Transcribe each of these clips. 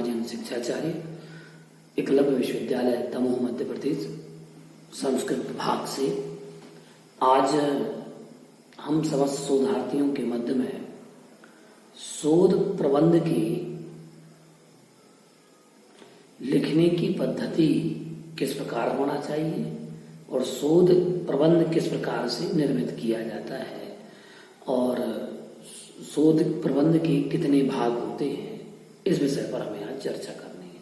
महाजन शिक्षाचार्य, एकलव्य विश्वविद्यालय दमोह मध्य प्रदेश, संस्कृत विभाग से आज हम समस्त शोधार्थियों के मध्य में शोध प्रबंध की लिखने की पद्धति किस प्रकार होना चाहिए और शोध प्रबंध किस प्रकार से निर्मित किया जाता है और शोध प्रबंध के कितने भाग होते हैं, इस विषय पर हमें आज चर्चा करनी है।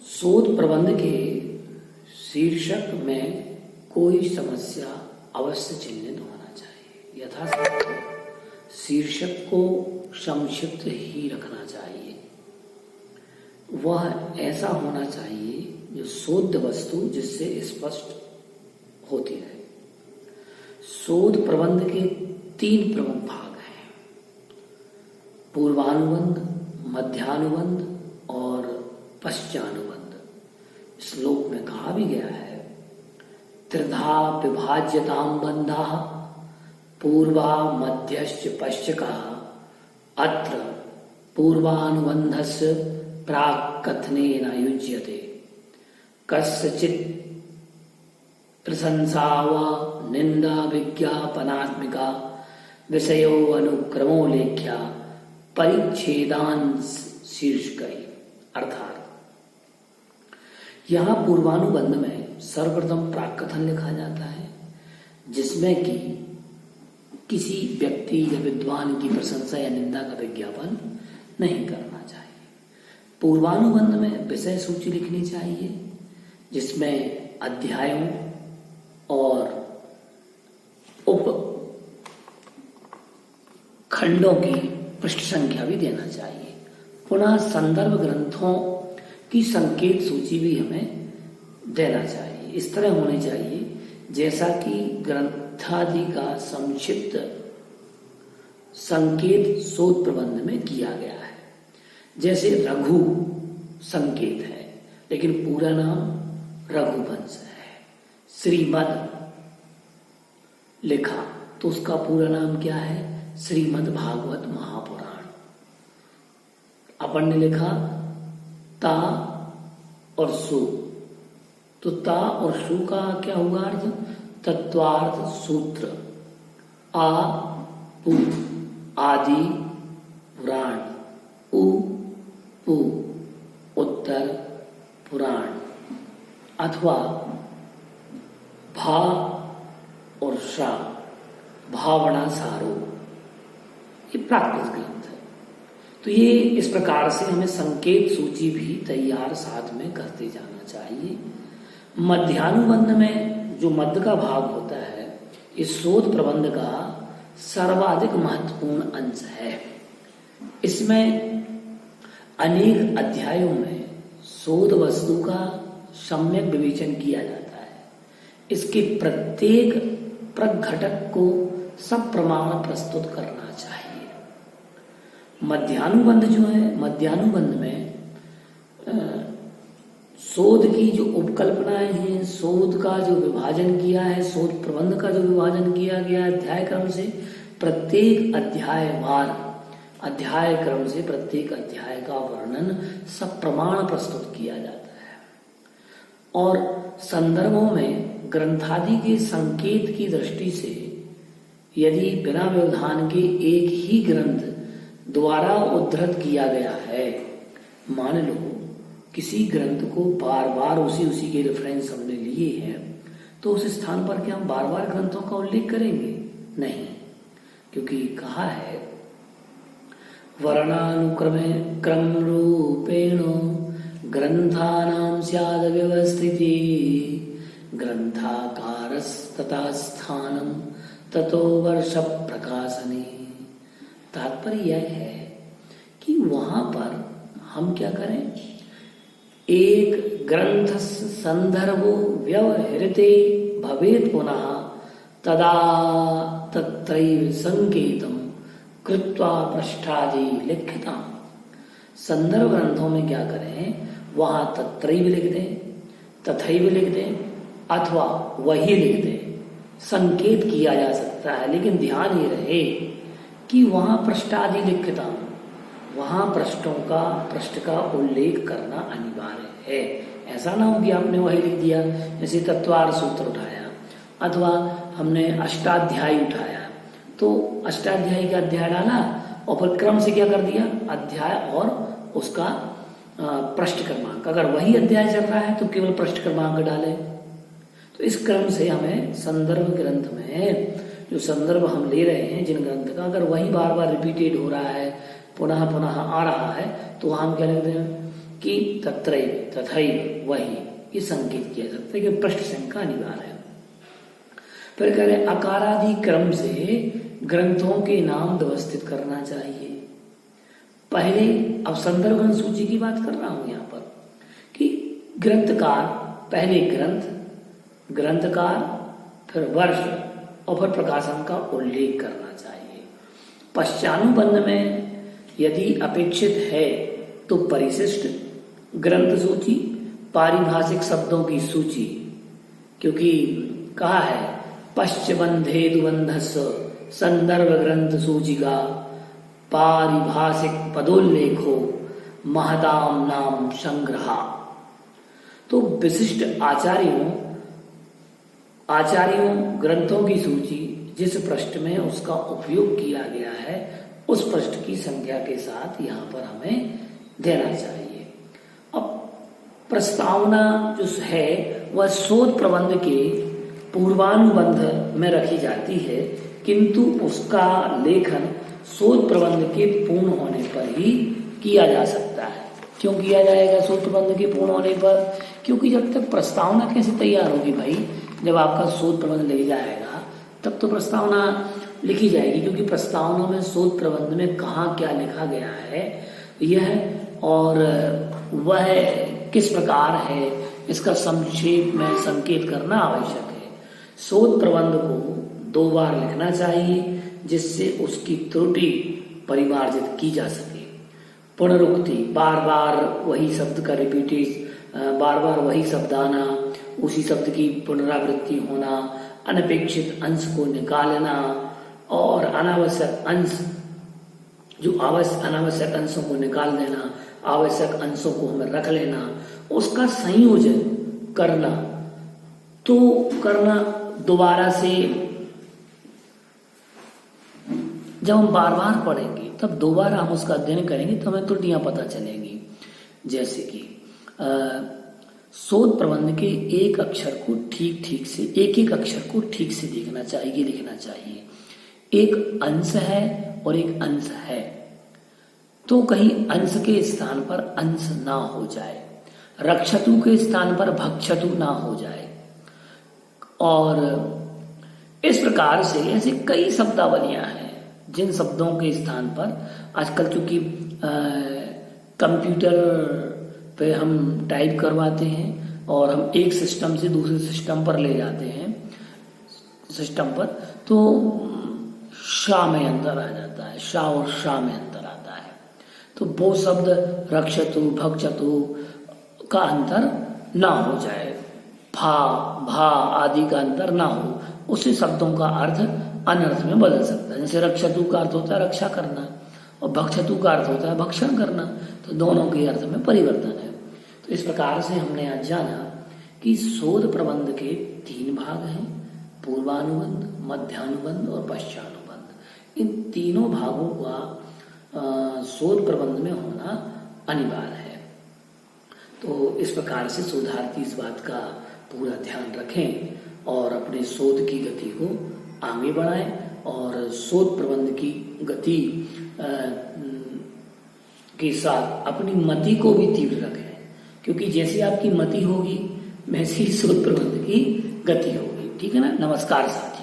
शोध प्रबंध के शीर्षक में कोई समस्या अवश्य चिन्हित होना चाहिए। यथासंभव शीर्षक को संक्षिप्त ही रखना चाहिए। वह ऐसा होना चाहिए जो शोध वस्तु जिससे स्पष्ट होती रहे। शोध प्रबंध के 3 प्रमुख भाग हैं: पूर्वानुबंध, मध्यानुबंध और पश्चानुबंध। श्लोक में कहा भी गया है, त्रिधा विभाज्यताम बंधा पूर्वा मध्यश्च पश्चकः अत्र पूर्वानुबंधस्य प्राक् कथनेन युज्यते कस्यचित् प्रशंसा व निंदा विज्ञापनात्मिका विषयो अनुक्रमो लेख्या परिच्छेदान शीर्षकै। अर्थात यहाँ पूर्वानुबंध में सर्वप्रथम प्राक्कथन लिखा जाता है, जिसमें कि किसी व्यक्ति या विद्वान की प्रशंसा या निंदा का विज्ञापन नहीं करना चाहिए। पूर्वानुबंध में विषय सूची लिखनी चाहिए, जिसमें अध्यायों और उप खंडों की पृष्ठ संख्या भी देना चाहिए। पुनः संदर्भ ग्रंथों की संकेत सूची भी हमें देना चाहिए। इस तरह होनी चाहिए जैसा कि ग्रंथादि का संक्षिप्त संकेत शोध प्रबंध में किया गया है। जैसे रघु संकेत है, लेकिन पूरा नाम रघुवंश है। श्रीमद लिखा तो उसका पूरा नाम क्या है? श्रीमद् भागवत महापुराण। अपन ने लिखा ता और सु, तो ता और सु का क्या होगा अर्थ? तत्वार्थ सूत्र। आ पु आदि पुराण, उ पु उत्तर पुराण, अथवा भा और शा भावना सारो, ये प्राकृत ग्रंथ है। तो ये इस प्रकार से हमें संकेत सूची भी तैयार साथ में करते जाना चाहिए। मध्यानुबंध में जो मध्य का भाग होता है, इस शोध प्रबंध का सर्वाधिक महत्वपूर्ण अंश है। इसमें अनेक अध्यायों में शोध वस्तु का सम्यक विवेचन किया जाता है। इसके प्रत्येक प्रघटक को सब प्रमाण प्रस्तुत करना चाहिए। मध्यानुबंध जो है, मध्यानुबंध में शोध की जो उपकल्पनाएं हैं, शोध का जो विभाजन किया है, शोध प्रबंध का जो विभाजन किया गया अध्याय क्रम से, प्रत्येक अध्याय क्रम से प्रत्येक अध्याय का वर्णन सब प्रमाण प्रस्तुत किया जाता है। और संदर्भों में ग्रंथादि के संकेत की दृष्टि से यदि बिना व्यवधान के एक ही ग्रंथ द्वारा उद्धृत किया गया है, मान लो किसी ग्रंथ को बार बार उसी के रेफरेंस हमने लिए हैं, तो उस स्थान पर क्या हम बार बार ग्रंथों का उल्लेख करेंगे? नहीं, क्योंकि कहा है वर्णानुक्रमे क्रम रूपेण ग्रंथानां स्याद व्यवस्थिति ग्रंथाकारस्तथा स्थानं ततो वर्ष प्रकाशने। तात्पर्य यह है कि वहां पर हम क्या करें, एक ग्रंथ संदर्भो व्यवहृते भवेत् पुनः तदा तत्रैव संकेतम कृत्वा पृष्ठादि लिखिता। संदर्भ ग्रंथों में क्या करें, वहां तत्रैव लिख दें, तथैव लिख दें, अथवा वही लिख दें। संकेत किया जा सकता है, लेकिन ध्यान ये रहे कि वहां पृष्ठादि लिखिता, वहां पृष्ठ का उल्लेख करना अनिवार्य है। ऐसा ना हो कि आपने वही लिख दिया, जैसे तत्वार सूत्र उठाया अथवा हमने अष्टाध्यायी उठाया, तो अष्टाध्यायी का अध्याय डाला और फिर क्रम से क्या कर दिया, अध्याय और उसका पृष्ठ क्रमांक। अगर वही अध्याय चल रहा है तो केवल पृष्ठ क्रमांक डाले। तो इस क्रम से हमें संदर्भ ग्रंथ में जो संदर्भ हम ले रहे हैं जिन ग्रंथ का, अगर वही बार बार रिपीटेड हो रहा है, पुनः पुनः आ रहा है, तो हम क्या लिखते हैं कि तत्रैव तथैव वही, ये संकेत किया जाता है कि पृष्ठ संख्या अनिवार्य है। फिर कह रहे अकारादि क्रम से ग्रंथों के नाम व्यवस्थित करना चाहिए। पहले अब संदर्भ ग्रंथ सूची की बात कर रहा हूं यहां पर कि ग्रंथकार, पहले ग्रंथकार, फिर वर्ष और फिर प्रकाशन का उल्लेख करना चाहिए। पश्चानुबंध में यदि अपेक्षित है तो परिशिष्ट ग्रंथ सूची, पारिभाषिक शब्दों की सूची, क्योंकि कहा है पश्चबंधे दुबंधस्य संदर्भ ग्रंथ सूचिका पारिभाषिक पदोल्लेखो महताम नाम संग्रहा। तो विशिष्ट आचार्यों ग्रंथों की सूची जिस पृष्ठ में उसका उपयोग किया गया है उस पृष्ठ की संख्या के साथ यहाँ पर हमें देना चाहिए। अब प्रस्तावना जो है वह शोध प्रबंध के पूर्वानुबंध में रखी जाती है, किंतु उसका लेखन शोध प्रबंध के पूर्ण होने पर ही किया जा सकता है। क्यों किया जाएगा शोध प्रबंध के पूर्ण होने पर? क्योंकि जब तक प्रस्तावना कैसे तैयार होगी भाई, जब आपका शोध प्रबंध ले जाएगा तब तो प्रस्तावना लिखी जाएगी, क्योंकि प्रस्तावना में शोध प्रबंध में कहाँ क्या लिखा गया है यह और वह किस प्रकार है, इसका संक्षेप में संकेत करना आवश्यक है। शोध प्रबंध को 2 बार लिखना चाहिए जिससे उसकी त्रुटि परिमार्जित की जा सके। पुनरुक्ति, बार बार वही शब्द का रिपीटेड, बार बार वही शब्द आना, उसी शब्द की पुनरावृत्ति होना, अनपेक्षित अंश को निकालना और अनावश्यक अंश, जो अनावश्यक अंशों को निकाल देना, आवश्यक अंशों को हमें रख लेना, उसका संयोजन करना। तो करना दोबारा से, जब हम बार बार पढ़ेंगे तब दोबारा हम उसका अध्ययन करेंगे तो हमें त्रुटियां पता चलेंगी। जैसे कि शोध प्रबंध के एक अक्षर को ठीक से, एक अक्षर को ठीक से लिखना चाहिए। एक अंश है और एक अंश है, तो कहीं अंश के स्थान पर अंश ना हो जाए, रक्षतु के स्थान पर भक्षतु ना हो जाए। और इस प्रकार से ऐसे कई शब्दावलियां हैं जिन शब्दों के स्थान पर आजकल चूंकि कंप्यूटर पे हम टाइप करवाते हैं और हम एक सिस्टम से दूसरे सिस्टम पर ले जाते हैं सिस्टम पर, तो शा में अंतर आ जाता है, शा और शा में अंतर आता है। तो वो शब्द रक्षतु भक्षतु का अंतर ना हो जाए, भा भा आदि का अंतर ना हो, उससे शब्दों का अर्थ अनर्थ में बदल सकता है। जैसे रक्षतु का अर्थ होता है रक्षा करना और भक्षतु का अर्थ होता है भक्षण करना, तो दोनों के अर्थ में परिवर्तन है। तो इस प्रकार से हमने आज जाना कि शोध प्रबंध के 3 भाग हैं, पूर्वानुबंध, मध्यानुबंध और पश्चानुबंध। इन तीनों भागों का शोध प्रबंध में होना अनिवार्य है। तो इस प्रकार से शोधार्थी इस बात का पूरा ध्यान रखें और अपने शोध की गति को आगे बढ़ाएं और शोध प्रबंध की गति के साथ अपनी मति को भी तीव्र रखें, क्योंकि जैसे आपकी मति होगी वैसे ही शोध प्रबंध की गति होगी। ठीक है ना। नमस्कार साथी।